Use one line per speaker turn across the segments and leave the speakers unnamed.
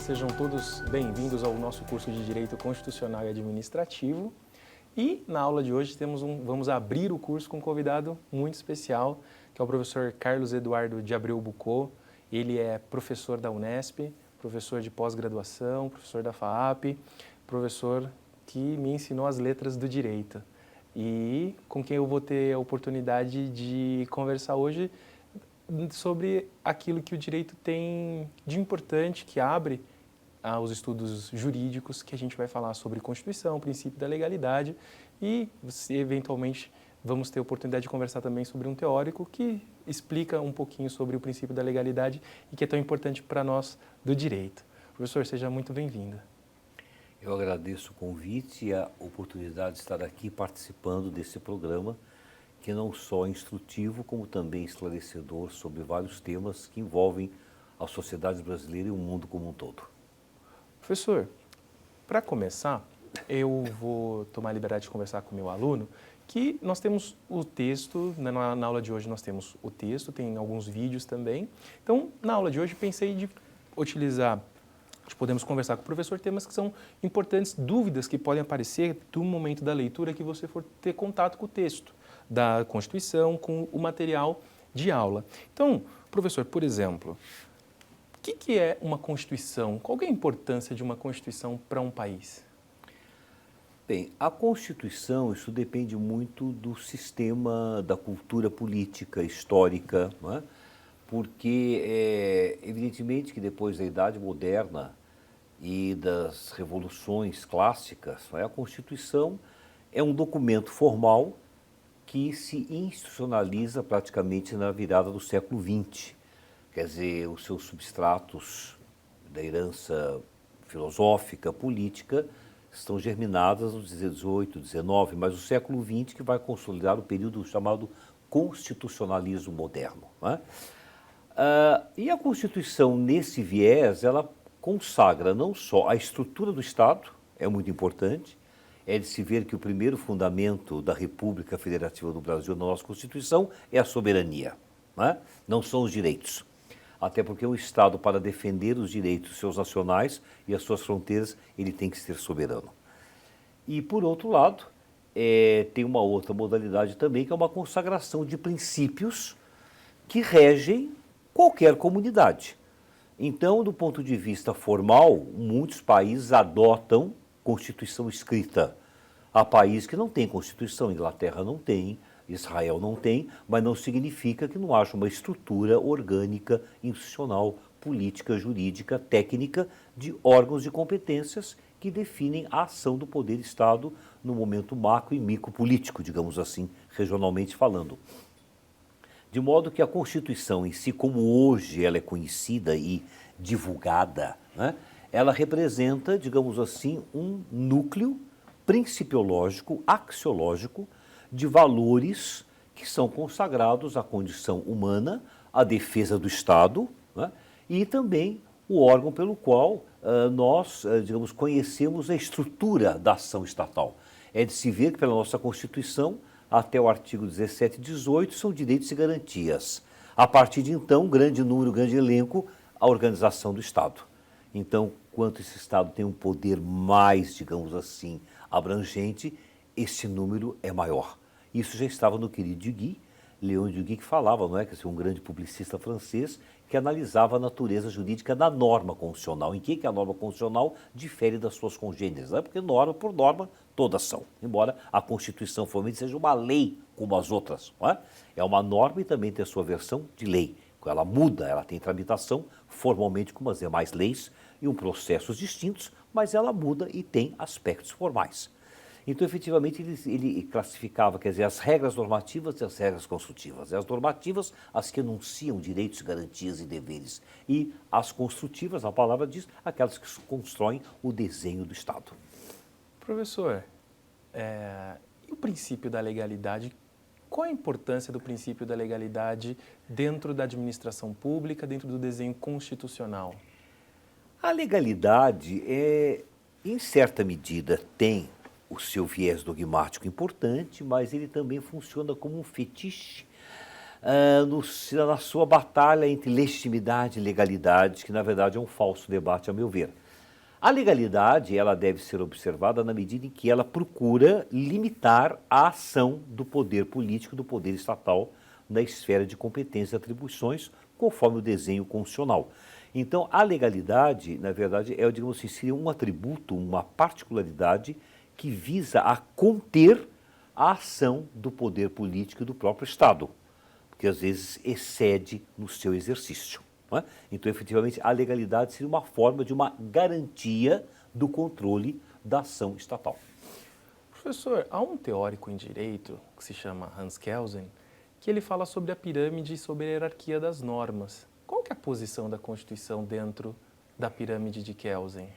sejam todos bem-vindos ao nosso curso de Direito Constitucional e Administrativo. E na aula de hoje vamos abrir o curso com um convidado muito especial, que é o professor Carlos Eduardo de Abreu Bucco. Ele é professor da Unesp, professor de pós-graduação, professor da FAAP, professor que me ensinou as letras do direito. E com quem eu vou ter a oportunidade de conversar hoje sobre aquilo que o direito tem de importante, que abre aos estudos jurídicos, que a gente vai falar sobre Constituição, princípio da legalidade e, eventualmente, vamos ter a oportunidade de conversar também sobre um teórico que explica um pouquinho sobre o princípio da legalidade e que é tão importante para nós do direito. Professor, seja muito bem-vindo.
Eu agradeço o convite e a oportunidade de estar aqui participando desse programa, que não só é instrutivo, como também esclarecedor sobre vários temas que envolvem a sociedade brasileira e o mundo como um todo.
Professor, para começar, eu vou tomar a liberdade de conversar com o meu aluno, que nós temos o texto, na aula de hoje nós temos o texto, tem alguns vídeos também. Então, na aula de hoje, pensei de utilizar, podemos conversar com o professor temas que são importantes, dúvidas que podem aparecer do momento da leitura que você for ter contato com o texto da Constituição, com o material de aula. Então, professor, por exemplo, o que é uma Constituição? Qual é a importância de uma Constituição para um país?
Bem, a Constituição, isso depende muito do sistema, da cultura política, histórica, não é? Porque evidentemente que depois da Idade Moderna e das revoluções clássicas, não é? A Constituição é um documento formal que se institucionaliza praticamente na virada do século XX. Quer dizer, os seus substratos da herança filosófica, política, estão germinadas no XVIII, XIX, mas o século XX que vai consolidar o período chamado constitucionalismo moderno. Não é? E a Constituição, nesse viés, ela consagra não só a estrutura do Estado, é muito importante, é de se ver que o primeiro fundamento da República Federativa do Brasil, na nossa Constituição, é a soberania, não são os direitos. Até porque o Estado, para defender os direitos dos seus nacionais e as suas fronteiras, ele tem que ser soberano. E, por outro lado, tem uma outra modalidade também, que é uma consagração de princípios que regem qualquer comunidade. Então, do ponto de vista formal, muitos países adotam Constituição escrita. Há países que não têm Constituição, Inglaterra não tem, Israel não tem, mas não significa que não haja uma estrutura orgânica, institucional, política, jurídica, técnica de órgãos de competências que definem a ação do poder Estado no momento macro e micropolítico, digamos assim, regionalmente falando. De modo que a Constituição em si, como hoje ela é conhecida e divulgada, né, ela representa, digamos assim, um núcleo principiológico, axiológico, de valores que são consagrados à condição humana, à defesa do Estado, né, e também o órgão pelo qual nós, digamos, conhecemos a estrutura da ação estatal. É de se ver que pela nossa Constituição, até o artigo 17 e 18, são direitos e garantias. A partir de então, grande número, grande elenco, a organização do Estado. Então, quanto esse Estado tem um poder mais, digamos assim, abrangente, esse número é maior. Isso já estava no querido Duguay, Leon Duguay, que falava, não é, que é um grande publicista francês, que analisava a natureza jurídica da norma constitucional. Em que a norma constitucional difere das suas congêneres? Não é porque norma por norma todas são, embora a Constituição formalmente seja uma lei como as outras. Não é? É uma norma e também tem a sua versão de lei. Ela muda, ela tem tramitação formalmente como as demais leis e processos distintos, mas ela muda e tem aspectos formais. Então, efetivamente, ele classificava, quer dizer, as regras normativas e as regras construtivas. As normativas, as que enunciam direitos, garantias e deveres. E as construtivas, a palavra diz, aquelas que constroem o desenho do Estado.
Professor, e o princípio da legalidade? Qual a importância do princípio da legalidade dentro da administração pública, dentro do desenho constitucional?
A legalidade, em certa medida, tem o seu viés dogmático importante, mas ele também funciona como um fetiche na sua batalha entre legitimidade e legalidade, que na verdade é um falso debate, a meu ver. A legalidade, ela deve ser observada na medida em que ela procura limitar a ação do poder político, do poder estatal, na esfera de competências e atribuições, conforme o desenho constitucional. Então, a legalidade, na verdade, digamos assim, seria um atributo, uma particularidade que visa a conter a ação do poder político e do próprio Estado, porque às vezes excede no seu exercício. Não é? Então, efetivamente, a legalidade seria uma forma de uma garantia do controle da ação estatal.
Professor, há um teórico em direito que se chama Hans Kelsen, que ele fala sobre a pirâmide e sobre a hierarquia das normas. Qual que é a posição da Constituição dentro da pirâmide de Kelsen?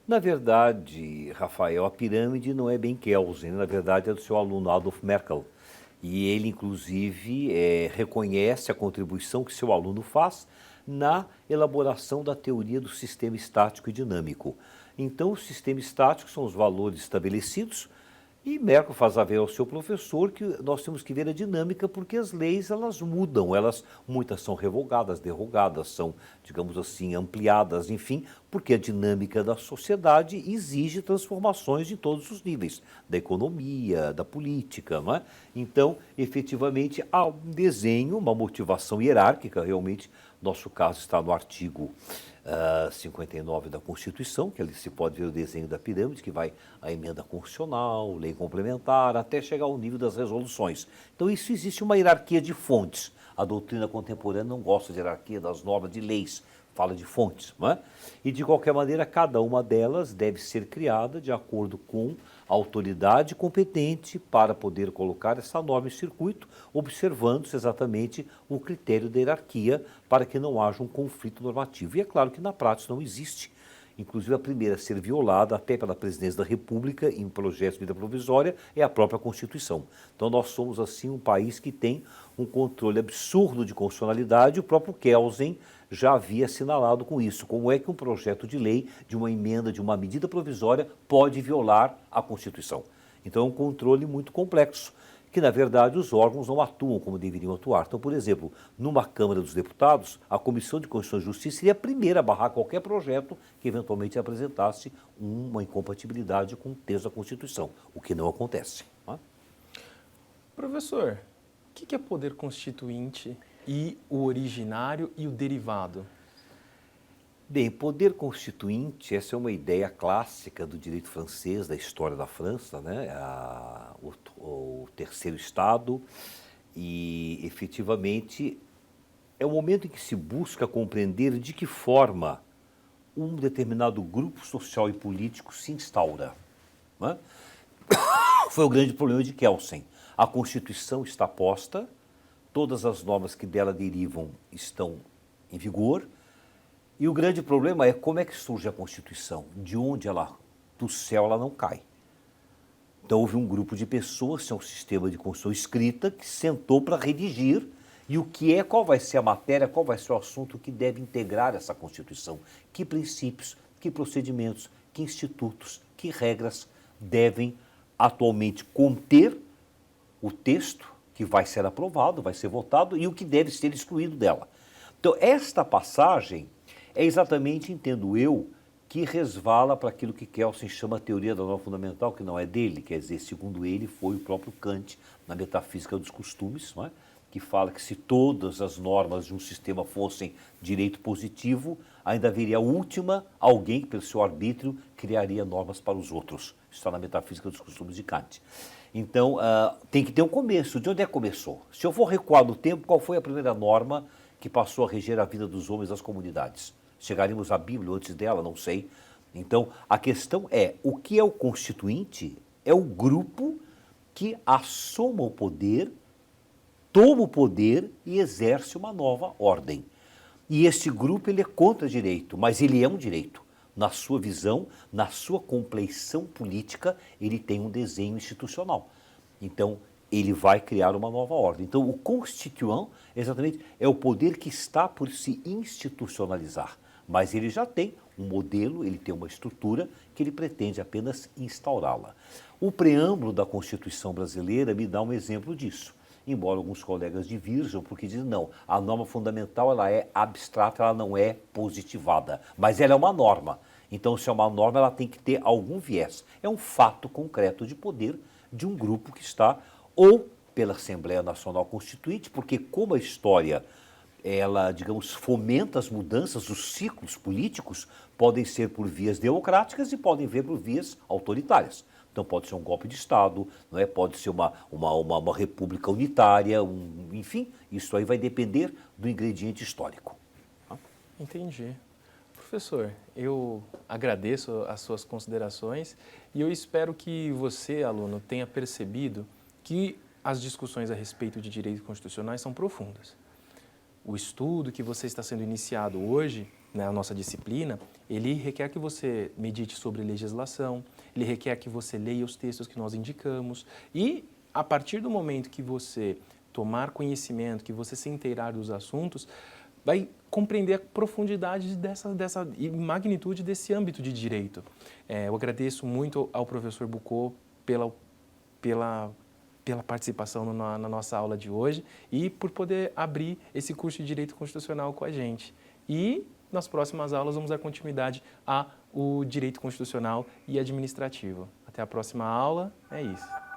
Na verdade, Rafael, a pirâmide não é bem Kelsen, na verdade é do seu aluno Adolf Merkel. E ele, inclusive, reconhece a contribuição que seu aluno faz na elaboração da teoria do sistema estático e dinâmico. Então, o sistema estático são os valores estabelecidos e Merkel faz ver ao seu professor que nós temos que ver a dinâmica porque as leis elas mudam, muitas são revogadas, derrogadas, são, digamos assim, ampliadas, enfim, porque a dinâmica da sociedade exige transformações em todos os níveis, da economia, da política, não é? Então, efetivamente, há um desenho, uma motivação hierárquica, realmente, nosso caso está no artigo 59 da Constituição, que ali se pode ver o desenho da pirâmide, que vai a emenda constitucional, lei complementar, até chegar ao nível das resoluções. Então, isso existe uma hierarquia de fontes. A doutrina contemporânea não gosta de hierarquia das normas de leis, fala de fontes, não é? E, de qualquer maneira, cada uma delas deve ser criada de acordo com a autoridade competente para poder colocar essa norma em circuito, observando-se exatamente o critério da hierarquia para que não haja um conflito normativo. E é claro que na prática não existe. Inclusive, a primeira a ser violada até pela presidência da República em projetos de medida provisória é a própria Constituição. Então, nós somos, assim, um país que tem um controle absurdo de constitucionalidade. O próprio Kelsen já havia assinalado com isso. Como é que um projeto de lei, de uma emenda, de uma medida provisória, pode violar a Constituição? Então, é um controle muito complexo, que, na verdade, os órgãos não atuam como deveriam atuar. Então, por exemplo, numa Câmara dos Deputados, a Comissão de Constituição e Justiça seria a primeira a barrar qualquer projeto que eventualmente apresentasse uma incompatibilidade com o texto da Constituição, o que não acontece. Não é?
Professor, o que é poder constituinte e o originário e o derivado?
Bem, poder constituinte, essa é uma ideia clássica do direito francês, da história da França, né? O terceiro Estado, e efetivamente é o momento em que se busca compreender de que forma um determinado grupo social e político se instaura. Né? Foi o grande problema de Kelsen. A Constituição está posta, todas as normas que dela derivam estão em vigor, e o grande problema é como é que surge a Constituição, de onde ela, do céu ela não cai. Então houve um grupo de pessoas, é um sistema de Constituição escrita, que sentou para redigir, e qual vai ser a matéria, qual vai ser o assunto que deve integrar essa Constituição, que princípios, que procedimentos, que institutos, que regras devem atualmente conter o texto que vai ser aprovado, vai ser votado, e o que deve ser excluído dela. Então esta passagem é exatamente, entendo eu, que resvala para aquilo que Kelsen chama a teoria da norma fundamental, que não é dele, quer dizer, segundo ele, foi o próprio Kant, na Metafísica dos Costumes, não é? Que fala que se todas as normas de um sistema fossem direito positivo, ainda haveria a última, alguém que, pelo seu arbítrio, criaria normas para os outros. Isso está na Metafísica dos Costumes de Kant. Então, tem que ter um começo. De onde é que começou? Se eu for recuar no tempo, qual foi a primeira norma que passou a reger a vida dos homens das comunidades? Chegaríamos à Bíblia antes dela, não sei. Então, a questão é, o que é o constituinte? É o grupo que assoma o poder, toma o poder e exerce uma nova ordem. E esse grupo ele é contra direito, mas ele é um direito. Na sua visão, na sua compleição política, ele tem um desenho institucional. Então, ele vai criar uma nova ordem. Então, o constituant, exatamente, é o poder que está por se institucionalizar. Mas ele já tem um modelo, ele tem uma estrutura que ele pretende apenas instaurá-la. O preâmbulo da Constituição brasileira me dá um exemplo disso. embora alguns colegas divirjam, porque dizem, não, a norma fundamental ela é abstrata, ela não é positivada, mas ela é uma norma. Então, se é uma norma, ela tem que ter algum viés. É um fato concreto de poder de um grupo que está ou pela Assembleia Nacional Constituinte, porque como a história ela, digamos, fomenta as mudanças, os ciclos políticos podem ser por vias democráticas e podem vir por vias autoritárias. Então pode ser um golpe de Estado, não é? Pode ser uma república unitária, enfim, isso aí vai depender do ingrediente histórico.
Entendi. Professor, eu agradeço as suas considerações e eu espero que você, aluno, tenha percebido que as discussões a respeito de direitos constitucionais são profundas. O estudo que você está sendo iniciado hoje, na nossa disciplina, ele requer que você medite sobre legislação, ele requer que você leia os textos que nós indicamos e, a partir do momento que você tomar conhecimento, que você se inteirar dos assuntos, vai compreender a profundidade dessa e magnitude desse âmbito de direito. Eu agradeço muito ao professor Bucô pela participação na nossa aula de hoje e por poder abrir esse curso de Direito Constitucional com a gente. E nas próximas aulas vamos dar continuidade ao Direito Constitucional e Administrativo. Até a próxima aula, é isso.